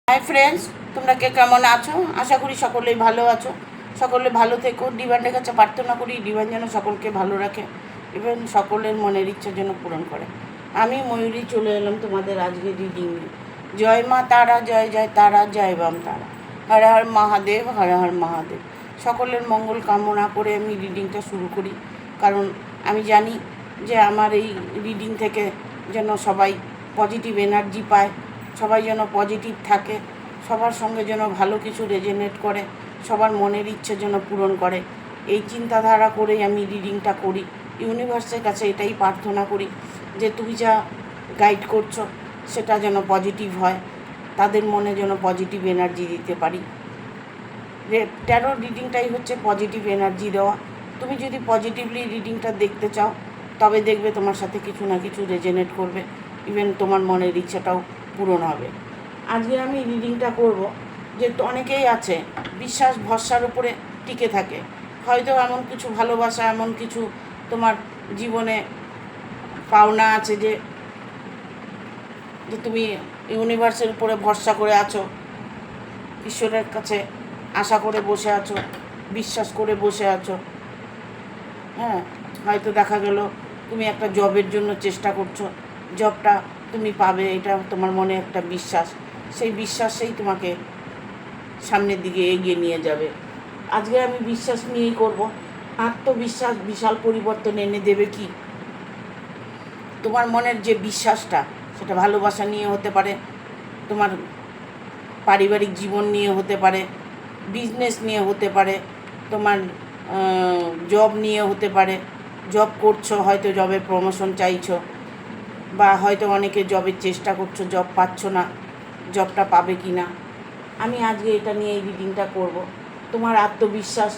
Hi friends, তোমরা কে কেমন আছো? আশা করি সকলেই ভালো আছো। সকলে ভালো থেকো। ডিভাইনের কাছে প্রার্থনা করি ডিভাইন যেন সকলকে ভালো রাখে এবং সকলের মনের ইচ্ছা যেন পূরণ করে। আমি ময়ূরী চলে এলাম তোমাদের আজকে রিডিং নিয়ে। জয় মা তারা, জয় জয় তারা, জয় বাম তারা, হর হর মহাদেব, হর হর মহাদেব। সকলের মঙ্গল কামনা করে আমি রিডিংটা শুরু করি, কারণ আমি জানি যে আমার এই রিডিং থেকে যেন সবাই পজিটিভ এনার্জি পায়, সবাই যেন পজিটিভ থাকে, সবার সঙ্গে যেন ভালো কিছু রেজোনেট করে, সবার মনের ইচ্ছে যেন পূরণ করে। এই চিন্তাধারা করেই আমি রিডিংটা করি। ইউনিভার্সের কাছে এটাই প্রার্থনা করি যে তুমি যা গাইড করছো সেটা যেন পজিটিভ হয়, তাদের মনে যেন পজিটিভ এনার্জি দিতে পারি। ট্যারো রিডিংটাই হচ্ছে পজিটিভ এনার্জি দেওয়া। তুমি যদি পজিটিভলি রিডিংটা দেখতে চাও তবে দেখবে তোমার সাথে কিছু না কিছু রেজোনেট করবে, ইভেন তোমার মনের ইচ্ছাটাও পূরণ হবে। আজকে আমি রিডিংটা করব যে অনেকেই আছে বিশ্বাস ভরসার উপরে টিকে থাকে। হয়তো এমন কিছু ভালোবাসা, এমন কিছু তোমার জীবনে পাওনা আছে যে তুমি ইউনিভার্সের উপরে ভরসা করে আছো, ঈশ্বরের কাছে আশা করে বসে আছো, বিশ্বাস করে বসে আছো। হ্যাঁ, হয়তো দেখা গেল তুমি একটা জবের জন্য চেষ্টা করছো, জবটা তুমি পাবে, এটা তোমার মনে একটা বিশ্বাস, সেই বিশ্বাসেই তোমাকে সামনের দিকে এগিয়ে নিয়ে যাবে। আজকে আমি বিশ্বাস নিয়েই করব। আত্মবিশ্বাস বিশাল পরিবর্তন এনে দেবে কি তোমার মনের যে বিশ্বাসটা, সেটা ভালোবাসা নিয়ে হতে পারে, তোমার পারিবারিক জীবন নিয়ে হতে পারে, বিজনেস নিয়ে হতে পারে, তোমার জব নিয়ে হতে পারে। জব করছো, হয়তো জবের প্রমোশন চাইছো, বা হয়তো অনেকে জবের চেষ্টা করছো, জব পাচ্ছ না, জবটা পাবে কি না। আমি আজকে এটা নিয়ে এই রিডিংটা করব। তোমার আত্মবিশ্বাস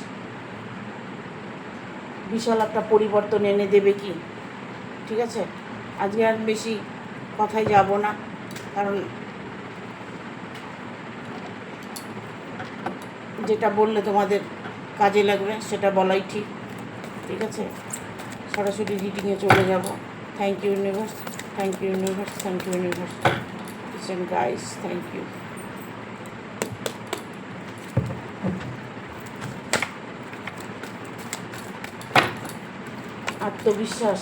বিশাল একটা পরিবর্তন এনে দেবে কি। ঠিক আছে, আজকে আর বেশি কথায় যাব না, কারণ যেটা বললে তোমাদের কাজে লাগবে সেটা বলাই ঠিক। ঠিক আছে, সরাসরি রিডিংয়ে চলে যাব। Thank you universe, thank you universe, thank you universe, listen guys, thank you. আত্মবিশ্বাস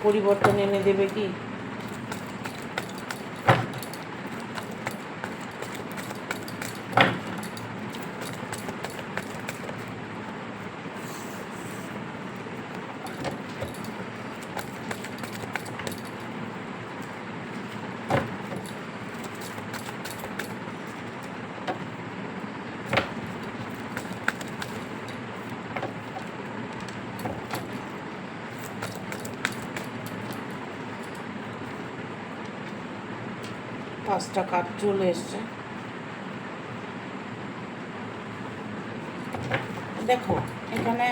পরিবর্তন এনে দেবে কি। পাঁচটা কার্ড চলে এসছে। দেখো, এখানে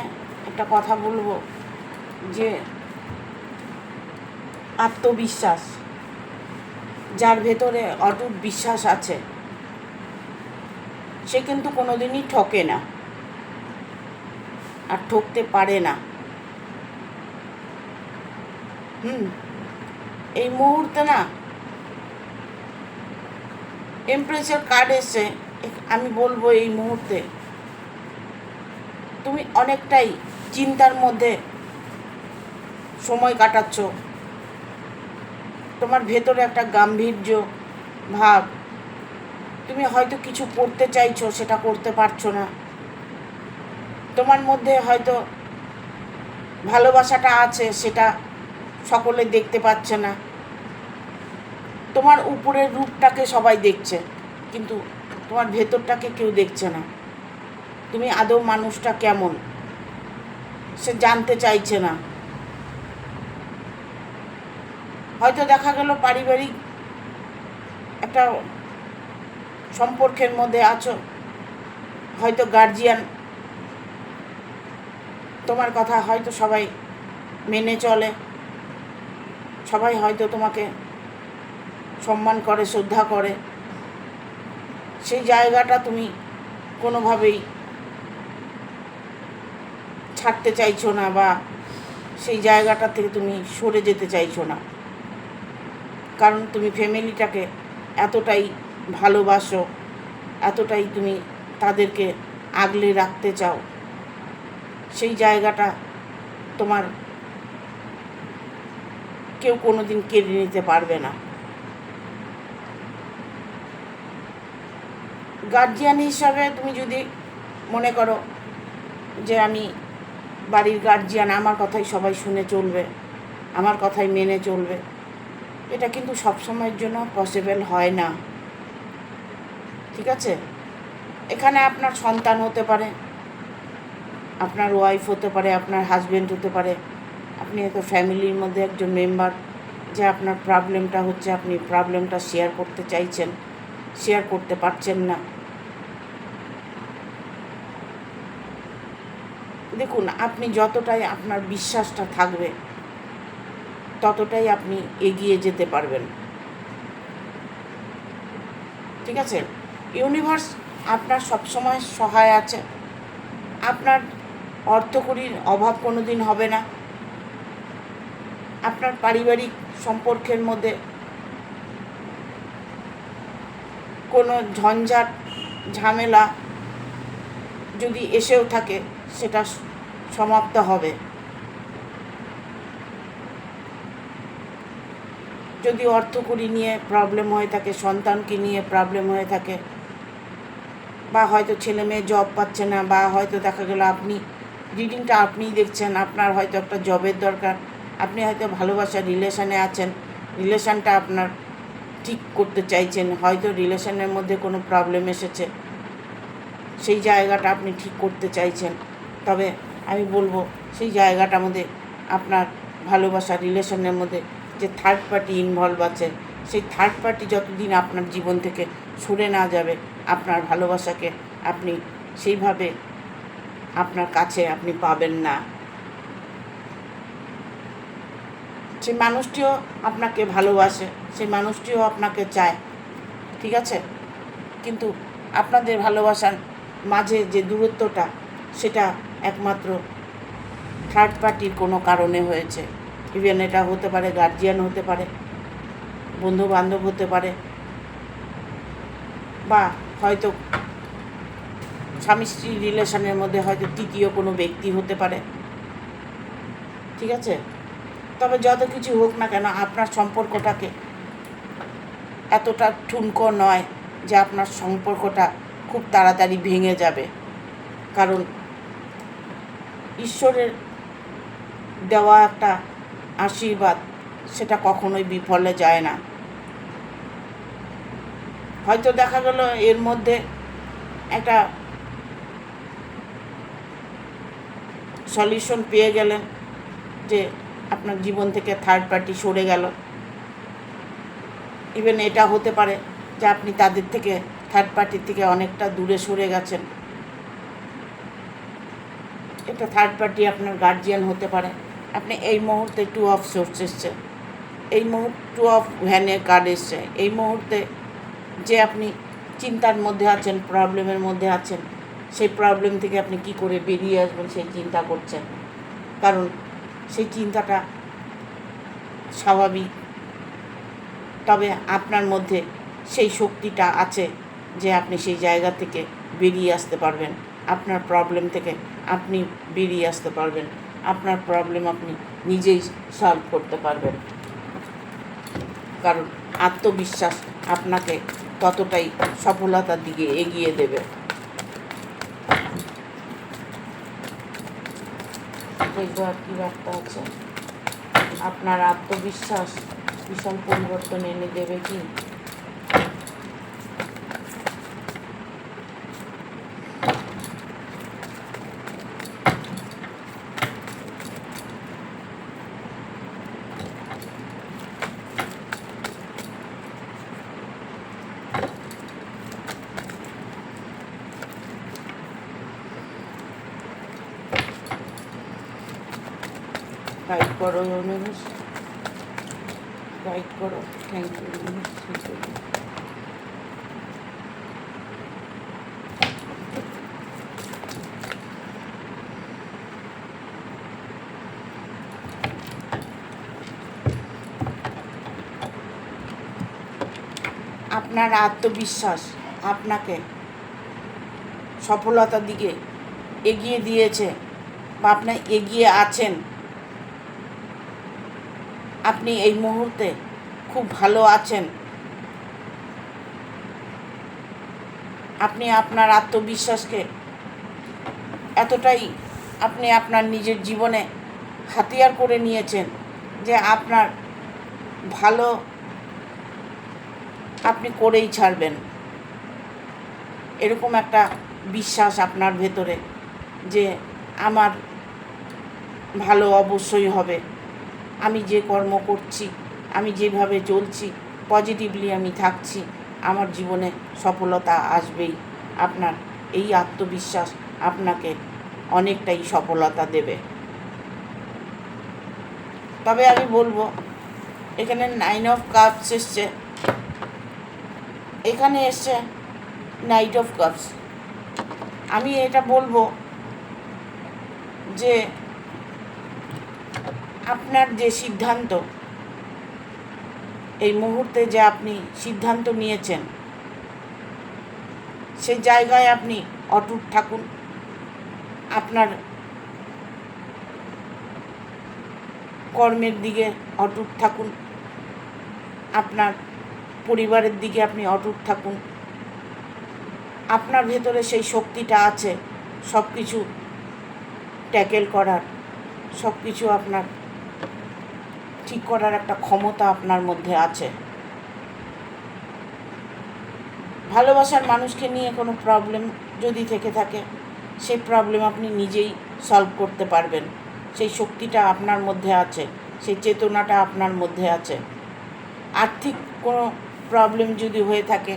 একটা কথা বলবো যে আত্মবিশ্বাস, যার ভেতরে অটুট বিশ্বাস আছে, সে কিন্তু কোনোদিনই ঠকে না আর ঠকতে পারে না। এই মুহূর্তে না এমপ্রেসের কার্ড এসে, আমি বলবো এই মুহূর্তে তুমি অনেকটাই চিন্তার মধ্যে সময় কাটাচ্ছ। তোমার ভেতরে একটা গাম্ভীর্য ভাব, তুমি হয়তো কিছু করতে চাইছো, সেটা করতে পারছো না। তোমার মধ্যে হয়তো ভালোবাসাটা আছে, সেটা সকলে দেখতে পাচ্ছে না। তোমার উপরের রূপটাকে সবাই দেখছে, কিন্তু তোমার ভেতরটাকে কেউ দেখছে না। তুমি আদৌ মানুষটা কেমন সে জানতে চাইছে না। হয়তো দেখা গেল পারিবারিক একটা সম্পর্কের মধ্যে আছো, হয়তো গার্জিয়ান তোমার কথা হয়তো সবাই মেনে চলে, সবাই হয়তো তোমাকে সম্মান করে, শ্রদ্ধা করে। সেই জায়গাটা তুমি কোনোভাবেই ছাড়তে চাইছো না, বা সেই জায়গাটা থেকে তুমি সরে যেতে চাইছো না, কারণ তুমি ফ্যামিলিটাকে এতটাই ভালোবাসো, এতটাই তুমি তাদেরকে আগলে রাখতে চাও, সেই জায়গাটা তোমার কেউ কোনো দিন কেড়ে নিতে পারবে না। গার্জিয়ান হিসাবে তুমি যদি মনে করো যে আমি বাড়ির গার্জিয়ান, আমার কথাই সবাই শুনে চলবে, আমার কথাই মেনে চলবে, এটা কিন্তু সবসময়ের জন্য পসিবল হয় না। ঠিক আছে? এখানে আপনার সন্তান হতে পারে, আপনার ওয়াইফ হতে পারে, আপনার হাজব্যান্ড হতে পারে, আপনি হয়তো ফ্যামিলির মধ্যে একজন মেম্বার, যে আপনার প্রবলেমটা হচ্ছে, আপনি প্রবলেমটা শেয়ার করতে চাইছেন, শেয়ার করতে পারছেন না। দেখুন, আপনি যতটাই আপনার বিশ্বাসটা থাকবে ততটাই আপনি এগিয়ে যেতে পারবেন। ঠিক আছে? ইউনিভার্স আপনার সবসময় সহায় আছে। আপনার অর্থকড়ির অভাব কোনো দিন হবে না। আপনার পারিবারিক সম্পর্কের মধ্যে কোনো ঝঞ্ঝাট ঝামেলা যদি এসেও থাকে, সেটা সমাপ্ত হবে। যদি অর্থকড়ি নিয়ে প্রবলেম হয়ে থাকে, সন্তানকে নিয়ে প্রবলেম হয়ে থাকে, বা হয়তো ছেলে মেয়ে জব পাচ্ছে না, বা হয়তো দেখা গেল আপনি রিডিংটা আপনিই দেখছেন, আপনার হয়তো একটা জবের দরকার, আপনি হয়তো ভালোবাসার রিলেশানে আছেন, রিলেশানটা আপনার ঠিক করতে চাইছেন, হয়তো রিলেশনের মধ্যে কোনো প্রবলেম এসেছে, সেই জায়গাটা আপনি ঠিক করতে চাইছেন, তবে আমি বলবো সেই জায়গাটার মধ্যে আপনার ভালোবাসার রিলেশনের মধ্যে যে থার্ড পার্টি ইনভলভ আছে, সেই থার্ড পার্টি যতদিন আপনার জীবন থেকে সরে না যাবে, আপনার ভালোবাসাকে আপনি সেইভাবে আপনার কাছে আপনি পাবেন না। সেই মানুষটিও আপনাকে ভালোবাসে, সেই মানুষটিও আপনাকে চায়। ঠিক আছে? কিন্তু আপনাদের ভালোবাসার মাঝে যে দূরত্বটা, সেটা একমাত্র থার্ড পার্টির কোনো কারণে হয়েছে। ইভেন এটা হতে পারে গার্জিয়ান হতে পারে, বন্ধু বান্ধব হতে পারে, বা হয়তো স্বামী স্ত্রী রিলেশনের মধ্যে হয়তো তৃতীয় কোনো ব্যক্তি হতে পারে। ঠিক আছে? তবে যত কিছু হোক না কেন, আপনার সম্পর্কটাকে এতটা ঠুনকো নয় যে আপনার সম্পর্কটা খুব তাড়াতাড়ি ভেঙে যাবে। কারণ ঈশ্বরের দেওয়া একটা আশীর্বাদ, সেটা কখনোই বিফলে যায় না। হয়তো দেখা গেল এর মধ্যে একটা সলিউশন পেয়ে গেলেন যে আপনার জীবন থেকে থার্ড পার্টি সরে গেল। ইভেন এটা হতে পারে যে আপনি তাদের থেকে, থার্ড পার্টির থেকে অনেকটা দূরে সরে গেছেন। এটা থার্ড পার্টি আপনার গার্জিয়ান হতে পারে। আপনি এই মুহূর্তে 2 অফ সোর্স এসছে, এই মুহূর্তে 2 অফ ভ্যানের কার্ড এসছে, এই মুহূর্তে যে আপনি চিন্তার মধ্যে আছেন, প্রবলেমের মধ্যে আছেন, সেই প্রবলেম থেকে আপনি কি করে বেরিয়ে আসবেন সেই চিন্তা করছেন। কারণ সেই চিন্তাটা স্বাভাবিক, তবে আপনার মধ্যে সেই শক্তিটা আছে যে আপনি সেই জায়গা থেকে বেরিয়ে আসতে পারবেন। আপনার প্রবলেম থেকে আপনি বেরিয়ে আসতে পারবেন, আপনার প্রবলেম আপনি নিজেই সলভ করতে পারবেন। কারণ আত্মবিশ্বাস আপনাকে ততটাই সফলতার দিকে এগিয়ে দেবে। দেখবো আর কী বার্তা আছে। আপনার আত্মবিশ্বাস ভীষণ পরিবর্তন এনে দেবে কি? গাইড করো ইউনিভার্স, গাইড করো। Thank you universe. আপনার আত্মবিশ্বাস আপনাকে সফলতার দিকে এগিয়ে দিয়েছে বা আপনি এগিয়ে আছেন। আপনি এই মুহূর্তে খুব ভালো আছেন। আপনি আপনার আত্মবিশ্বাসকে এতটাই আপনি আপনার নিজের জীবনে হাতিয়ার করে নিয়েছেন যে আপনার ভালো আপনি করেই ছাড়বেন, এরকম একটা বিশ্বাস আপনার ভেতরে যে আমার ভালো অবশ্যই হবে। আমি যে কর্ম করছি, আমি যেভাবে চলছি, পজিটিভলি আমি থাকছি, আমার জীবনে সফলতা আসবেই। আপনার এই আত্মবিশ্বাস আপনাকে অনেকটাই সফলতা দেবে। তবে আমি বলবো এখানে 9 অফ কাপস এসছে, এখানে এসছে নাইট অফ কাপস। আমি এটা বলবো যে আপনার যে সিদ্ধান্ত, এই মুহূর্তে যে আপনি সিদ্ধান্ত নিয়েছেন, সেই জায়গায় আপনি অটুট থাকুন। আপনার কর্মের দিকে অটুট থাকুন, আপনার পরিবারের দিকে আপনি অটুট থাকুন। আপনার ভেতরে সেই শক্তিটা আছে সব কিছু ট্যাকেল করার, সব কিছু আপনার ঠিক করার একটা ক্ষমতা আপনার মধ্যে আছে। ভালোবাসার মানুষকে নিয়ে কোনো প্রবলেম যদি থেকে থাকে, সেই প্রবলেম আপনি নিজেই সলভ করতে পারবেন। সেই শক্তিটা আপনার মধ্যে আছে, সেই চেতনাটা আপনার মধ্যে আছে। আর্থিক কোনো প্রবলেম যদি হয়ে থাকে,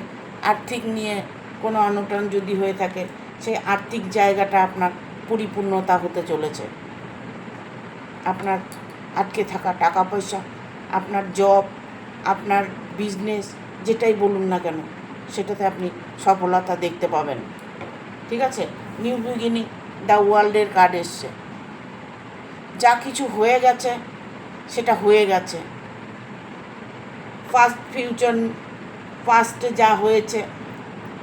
আর্থিক নিয়ে কোনো অনটন যদি হয়ে থাকে, সেই আর্থিক জায়গাটা আপনার পরিপূর্ণতা হতে চলেছে। আপনার আটকে থাকা টাকা পয়সা, আপনার জব, আপনার বিজনেস, যেটাই বলুন না কেন, সেটাতে আপনি সফলতা দেখতে পাবেন। ঠিক আছে? নিউ বিগিনিং, দ্য ওয়ার্ল্ডের কার্ড এসছে। যা কিছু হয়ে গেছে সেটা হয়ে গেছে। পাস্টে যা হয়েছে,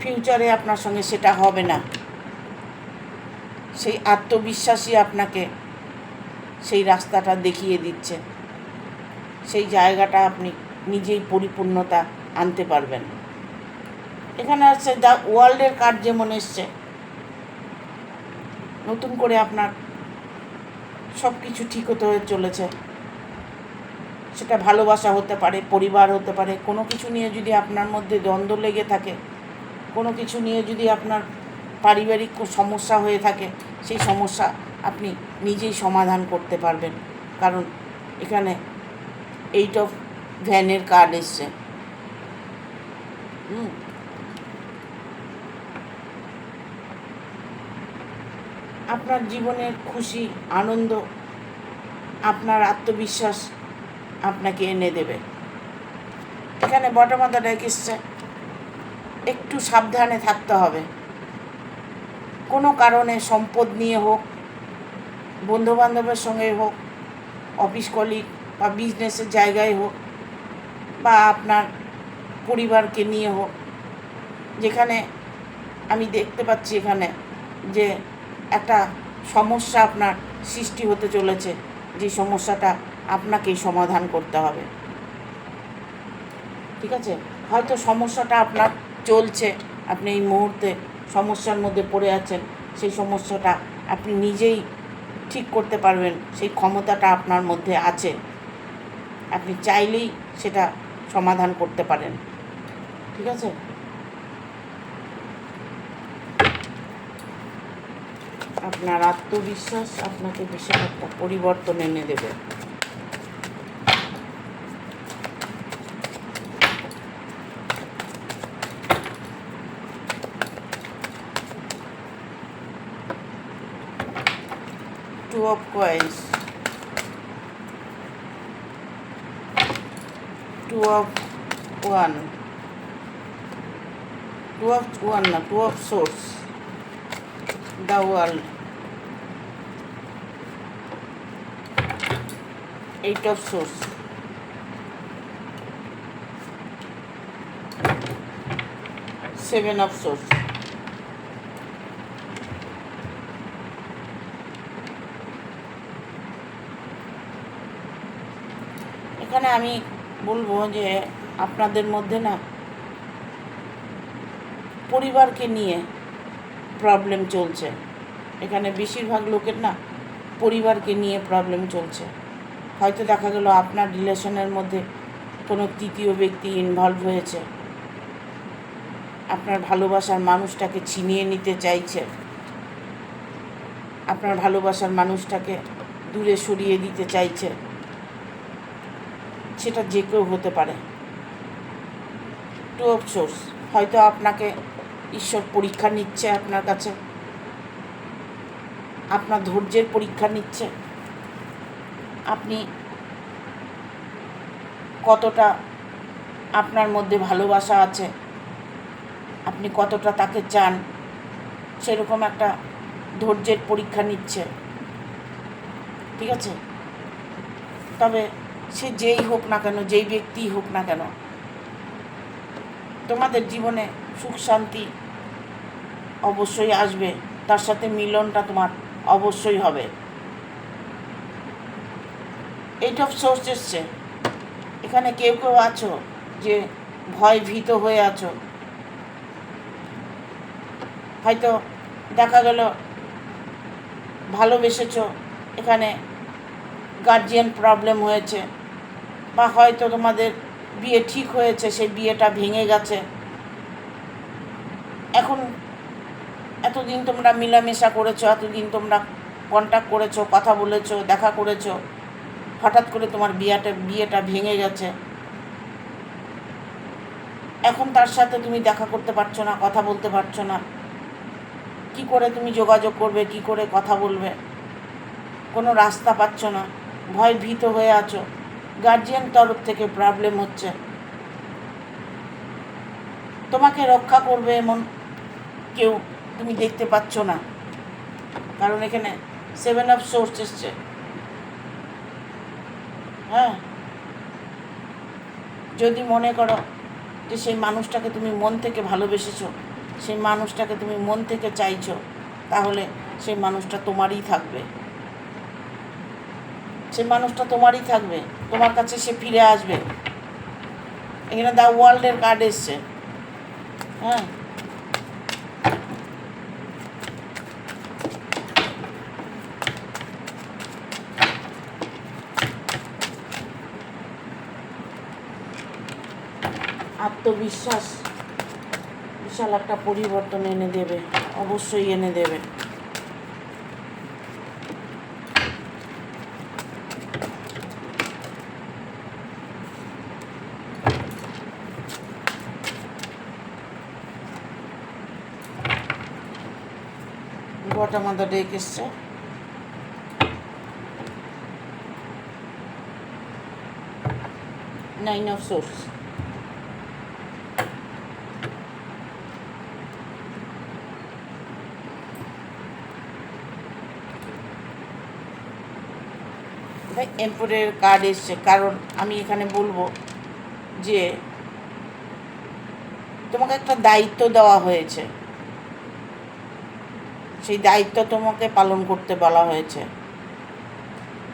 ফিউচারে আপনার সঙ্গে সেটা হবে না। সেই আত্মবিশ্বাসই আপনাকে সেই রাস্তাটা দেখিয়ে দিচ্ছে। সেই জায়গাটা আপনি নিজেই পরিপূর্ণতা আনতে পারবেন। এখানে আছে দ্য ওয়ার্ল্ডের কার্ড যেমন এসছে, নতুন করে আপনার সব কিছু ঠিক হতে হয়ে চলেছে। সেটা ভালোবাসা হতে পারে, পরিবার হতে পারে। কোনো কিছু নিয়ে যদি আপনার মধ্যে দ্বন্দ্ব লেগে থাকে, কোনো কিছু নিয়ে যদি আপনার পারিবারিক সমস্যা হয়ে থাকে, সেই সমস্যা আপনি নিজেই সমাধান করতে পারবেন। কারণ এখানে 8 অফ ভ্যানের কার্ড এসছে। আপনার জীবনের খুশি, আনন্দ, আপনার আত্মবিশ্বাস আপনাকে এনে দেবে। এখানে বটম অফ দ্য ডেক এসছে, একটু সাবধানে থাকতে হবে। কোনো কারণে সম্পদ নিয়ে হোক, বন্ধুবান্ধবের সঙ্গে হোক, অফিস কলিগ বা বিজনেসের জায়গায় হোক, বা আপনার পরিবারকে নিয়ে হোক, যেখানে আমি দেখতে পাচ্ছি এখানে যে একটা সমস্যা আপনার সৃষ্টি হতে চলেছে, যে সমস্যাটা আপনাকেই সমাধান করতে হবে। ঠিক আছে? হয়তো সমস্যাটা আপনার চলছে, আপনি এই মুহূর্তে সমস্যার মধ্যে পড়ে আছেন, সেই সমস্যাটা আপনি নিজেই ঠিক করতে পারবেন, সেই ক্ষমতাটা আপনার মধ্যে আছে। আপনি চাইলেই সেটা সমাধান করতে পারেন। ঠিক আছে? আপনার আত্মবিশ্বাস আপনাকে বিশাল একটা পরিবর্তন এনে দেবে। Two of coins, two of one, two of swords, the world, 8 of swords, seven of swords. এখানে আমি বলবো যে আপনাদের মধ্যে না পরিবারকে নিয়ে প্রবলেম চলছে। এখানে বেশিরভাগ লোকের না পরিবারকে নিয়ে প্রবলেম চলছে। হয়তো দেখা গেল আপনার রিলেশনের মধ্যে কোনো তৃতীয় ব্যক্তি ইনভলভ হয়েছে, আপনার ভালোবাসার মানুষটাকে ছিনিয়ে নিতে চাইছে, আপনার ভালোবাসার মানুষটাকে দূরে সরিয়ে দিতে চাইছে। সেটা যে কেউ হতে পারে। টু অফ সোর্স, হয়তো আপনাকে ঈশ্বর পরীক্ষা নিচ্ছে, আপনার কাছে আপনার ধৈর্যের পরীক্ষা নিচ্ছে। আপনি কতটা আপনার মধ্যে ভালোবাসা আছে, আপনি কতটা তাকে চান, সেরকম একটা ধৈর্যের পরীক্ষা নিচ্ছে। ঠিক আছে? তবে সে যেই হোক না কেন, যেই ব্যক্তিই হোক না কেন, তোমাদের জীবনে সুখ শান্তি অবশ্যই আসবে, তার সাথে মিলনটা তোমার অবশ্যই হবে। এইট অফ সোর্স এসছে। এখানে কেউ কেউ আছো যে ভয় ভীত হয়ে আছো। হয়তো দেখা গেল ভালোবেসেছো, এখানে গার্জিয়ান প্রবলেম হয়েছে, বা হয়তো তোমাদের বিয়ে ঠিক হয়েছে, সেই বিয়েটা ভেঙে গেছে। এখন এতদিন তোমরা মিলামেশা করেছো, এতদিন তোমরা কন্ট্যাক্ট করেছো, কথা বলেছো, দেখা করেছো, হঠাৎ করে তোমার বিয়েটা ভেঙে গেছে। এখন তার সাথে তুমি দেখা করতে পারছো না, কথা বলতে পারছো না। কি করে তুমি যোগাযোগ করবে, কি করে কথা বলবে, কোনো রাস্তা পাচ্ছ না, ভয় ভীত হয়ে আছো। গার্জিয়ান তরফ থেকে প্রবলেম হচ্ছে। তোমাকে রক্ষা করবে এমন কেউ তুমি দেখতে পাচ্ছ না, কারণ এখানে সেভেন অফ সোর্স এসছে। হ্যাঁ, যদি মনে করো যে সেই মানুষটাকে তুমি মন থেকে ভালোবেসেছো, সেই মানুষটাকে তুমি মন থেকে চাইছো, তাহলে সেই মানুষটা তোমারই থাকবে। সেই মানুষটা তোমারই থাকবে, তোমার কাছে সে ফিরে আসবে। এখানে দ্য ওয়ার্ল্ডের কার্ড এসছে। হ্যাঁ, আত্মবিশ্বাস বিশাল একটা পরিবর্তন এনে দেবে, অবশ্যই এনে দেবে। বটম অফ দ্য ডেক এসছে। Nine of swords. এম্পায়ারের কার্ড এসছে। কারণ আমি এখানে বলবো যে তোমাকে একটা দায়িত্ব দেওয়া হয়েছে, সেই দায়িত্ব তোমাকে পালন করতে বলা হয়েছে।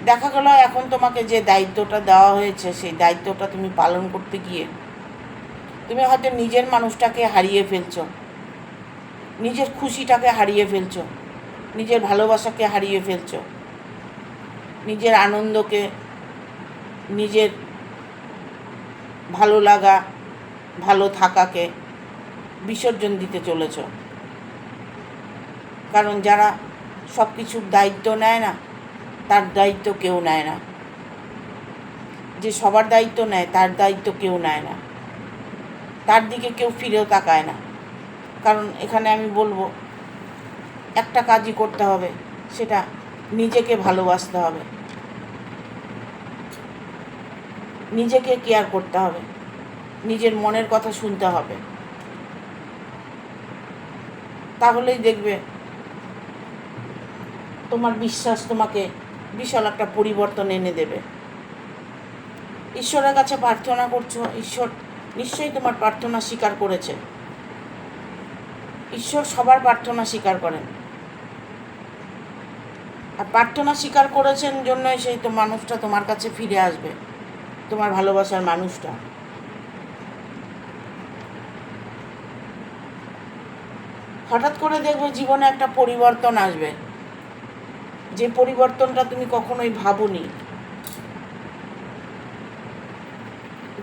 দেখা গেল এখন তোমাকে যে দায়িত্বটা দেওয়া হয়েছে, সেই দায়িত্বটা তুমি পালন করতে গিয়ে তুমি হয়তো নিজের মানুষটাকে হারিয়ে ফেলছো, নিজের খুশিটাকে হারিয়ে ফেলছো, নিজের ভালোবাসাকে হারিয়ে ফেলছো, নিজের আনন্দকে, নিজের ভালো লাগা, ভালো থাকাকে বিসর্জন দিতে চলেছ। কারণ যারা সব কিছুর দায়িত্ব নেয় না, তার দায়িত্ব কেউ নেয় না। যে সবার দায়িত্ব নেয়, তার দায়িত্ব কেউ নেয় না, তার দিকে কেউ ফিরেও তাকায় না। কারণ এখানে আমি বলবো একটা কাজই করতে হবে, সেটা নিজেকে ভালোবাসতে হবে, নিজেকে কেয়ার করতে হবে, নিজের মনের কথা শুনতে হবে। তাহলেই দেখবে তোমার বিশ্বাস তোমাকে বিশাল একটা পরিবর্তন এনে দেবে। ঈশ্বরের কাছে প্রার্থনা করছো, ঈশ্বর নিশ্চয়ই তোমার প্রার্থনা স্বীকার করেছে। ঈশ্বর সবার প্রার্থনা স্বীকার করেন, আর প্রার্থনা স্বীকার করেছেন জন্যই সেই তো মানুষটা তোমার কাছে ফিরে আসবে, তোমার ভালোবাসার মানুষটা। হঠাৎ করে দেখবে জীবনে একটা পরিবর্তন আসবে, যে পরিবর্তনটা তুমি কখনোই ভাবোনি।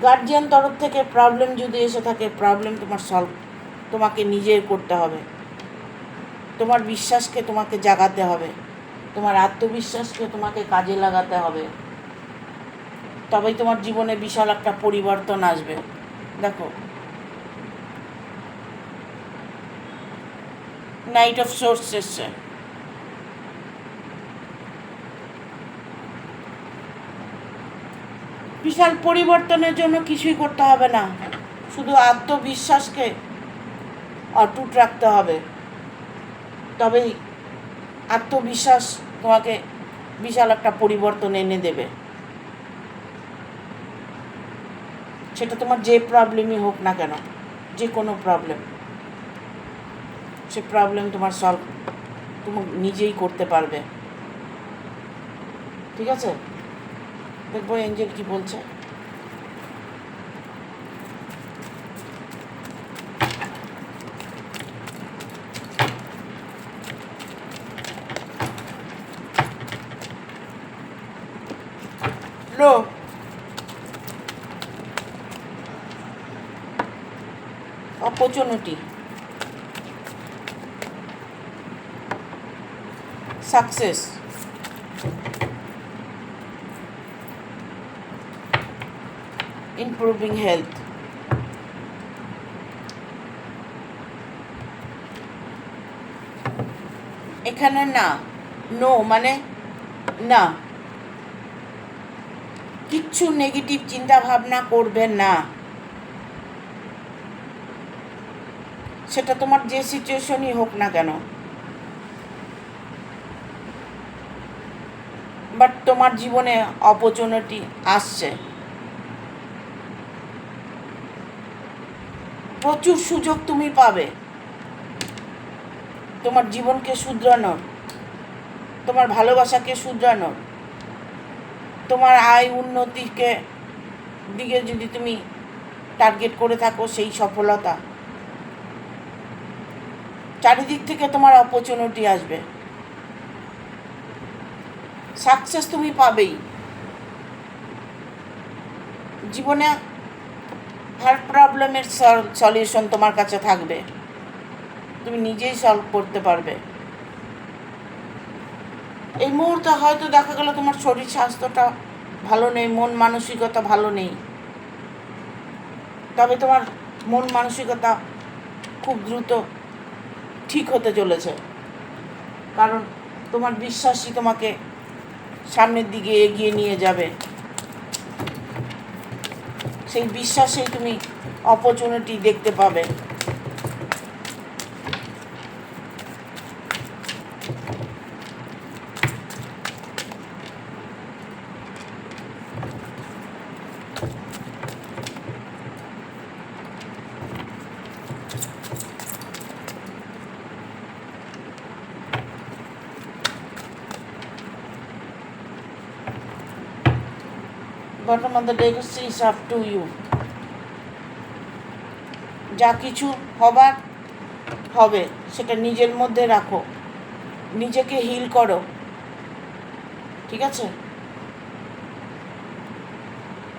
গার্জিয়ান তরফ থেকে প্রবলেম যদি এসে থাকে, প্রবলেম তোমাকে নিজের করতে হবে। তোমার বিশ্বাসকে তোমাকে জাগাতে হবে, তোমার আত্মবিশ্বাসকে তোমাকে কাজে লাগাতে হবে, তবেই তোমার জীবনে বিশাল একটা পরিবর্তন আসবে। দেখো, নাইট অফ সোর্স এসছে, বিশাল পরিবর্তনের জন্য কিছুই করতে হবে না, শুধু আত্মবিশ্বাসকে অটুট রাখতে হবে, তবেই আত্মবিশ্বাস তোমাকে বিশাল একটা পরিবর্তন এনে দেবে। সেটা তোমার যে প্রবলেমই হোক না কেন, যে কোনো প্রবলেম, সে প্রবলেম তোমার সলভ তুমি নিজেই করতে পারবে। ঠিক আছে, দেখবো এঞ্জেল কি বলছে। লো, opportunity, success, improving health, এখানে না, নো মানে না, কিচ্ছু নেগেটিভ চিন্তা ভাবনা করবেন না। সেটা তোমার যে সিচুয়েশনই হোক না কেন, বাট তোমার জীবনে অপরচুনিটি আসছে, প্রচুর সুযোগ তুমি পাবে তোমার জীবনকে শুধরানোর, তোমার ভালোবাসাকে শুধরানোর, তোমার আয় উন্নতিকে দিকে যদি তুমি টার্গেট করে থাকো, সেই সফলতা চারিদিক থেকে তোমার অপরচুনিটি আসবে, সাকসেস তুমি পাবেই। জীবনে হার প্রবলেমের সলিউশন তোমার কাছে থাকবে, তুমি নিজেই সলভ করতে পারবে। এই মুহূর্তে হয়তো দেখা গেল তোমার শরীর স্বাস্থ্যটা ভালো নেই, মন মানসিকতা ভালো নেই, তবে তোমার মন মানসিকতা খুব দ্রুত ঠিক হতে চলেছে, কারণ তোমার বিশ্বাসই তোমাকে সামনের দিকে এগিয়ে নিয়ে যাবে। সেই বিশ্বাসেই তুমি অপরচুনিটি দেখতে পাবে। Bottom of the deck is up to you. যা কিছু হবার হবে সেটা নিজের মধ্যে রাখো, নিজেকে হিল করো, ঠিক আছে।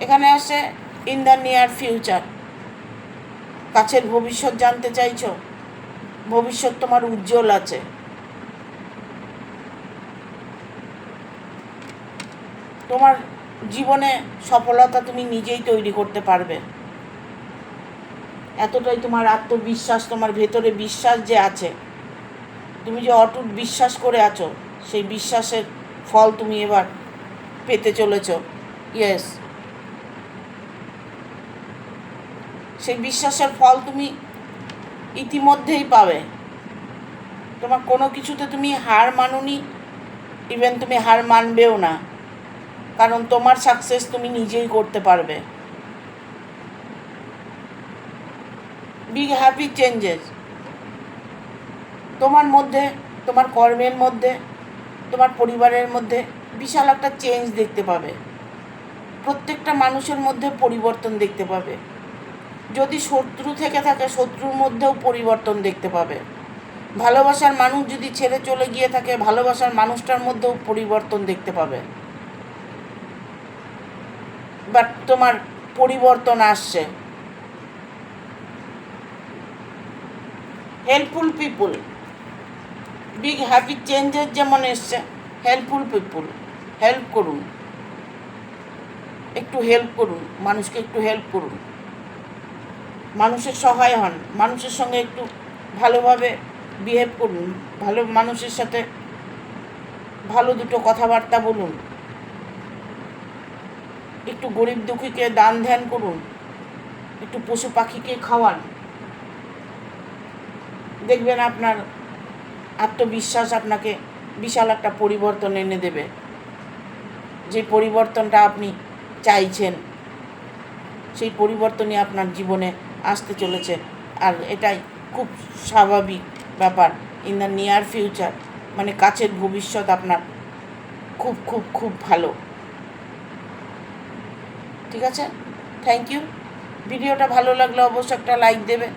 এখানে আসে ইন দ্য নিয়ার ফিউচার, কাছের ভবিষ্যৎ জানতে চাইছো, ভবিষ্যৎ তোমার উজ্জ্বল আছে। তোমার জীবনে সফলতা তুমি নিজেই তৈরি করতে পারবে, এতটাই তোমার আত্মবিশ্বাস, তোমার ভেতরে বিশ্বাস যে আছে, তুমি যে অটুট বিশ্বাস করে আছো, সেই বিশ্বাসের ফল তুমি এবার পেতে চলেছ। ইয়েস, সেই বিশ্বাসের ফল তুমি ইতিমধ্যেই পাবে। তোমার কোনো কিছুতে তুমি হার মানোনি, ইভেন তুমি হার মানবেও না, কারণ তোমার সাকসেস তুমি নিজেই করতে পারবে। বিগ হ্যাপি চেঞ্জেস, তোমার মধ্যে, তোমার কর্মের মধ্যে, তোমার পরিবারের মধ্যে বিশাল একটা চেঞ্জ দেখতে পাবে। প্রত্যেকটা মানুষের মধ্যে পরিবর্তন দেখতে পাবে। যদি শত্রু থেকে থাকে, শত্রুর মধ্যেও পরিবর্তন দেখতে পাবে। ভালোবাসার মানুষ যদি ছেড়ে চলে গিয়ে থাকে, ভালোবাসার মানুষটার মধ্যেও পরিবর্তন দেখতে পাবে। বাট তোমার পরিবর্তন আসছে। হেল্পফুল পিপুল, বিগ হ্যাপি চেঞ্জেস যেমন এসছে, হেল্পফুল পিপুল, হেল্প করুন, একটু হেল্প করুন, মানুষকে একটু হেল্প করুন, মানুষের সহায় হন, মানুষের সঙ্গে একটু ভালোভাবে বিহেভ করুন, ভালো মানুষের সাথে ভালো দুটো কথাবার্তা বলুন, একটু গরিব দুঃখীকে দান ধ্যান করুন, একটু পশু পাখিকে খাওয়ান। দেখবেন আপনার আত্মবিশ্বাস আপনাকে বিশাল একটা পরিবর্তন এনে দেবে। যে পরিবর্তনটা আপনি চাইছেন, সেই পরিবর্তনই আপনার জীবনে আসতে চলেছে। আর এটাই খুব স্বাভাবিক ব্যাপার। ইন দ্য নিয়ার ফিউচার, মানে কাছের ভবিষ্যৎ আপনার খুব খুব খুব ভালো। ঠিক আছে, থ্যাংক ইউ। ভিডিওটা ভালো লাগলে অবশ্যই একটা লাইক দেবে,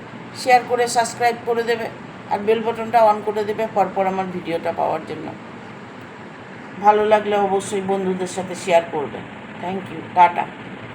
শেয়ার করে সাবস্ক্রাইব করে দেবে, আর বেল বাটনটা অন করে দেবে পরপর আমার ভিডিওটা পাওয়ার জন্য। ভালো লাগলে অবশ্যই বন্ধুদের সাথে শেয়ার করবে। Thank you, tata.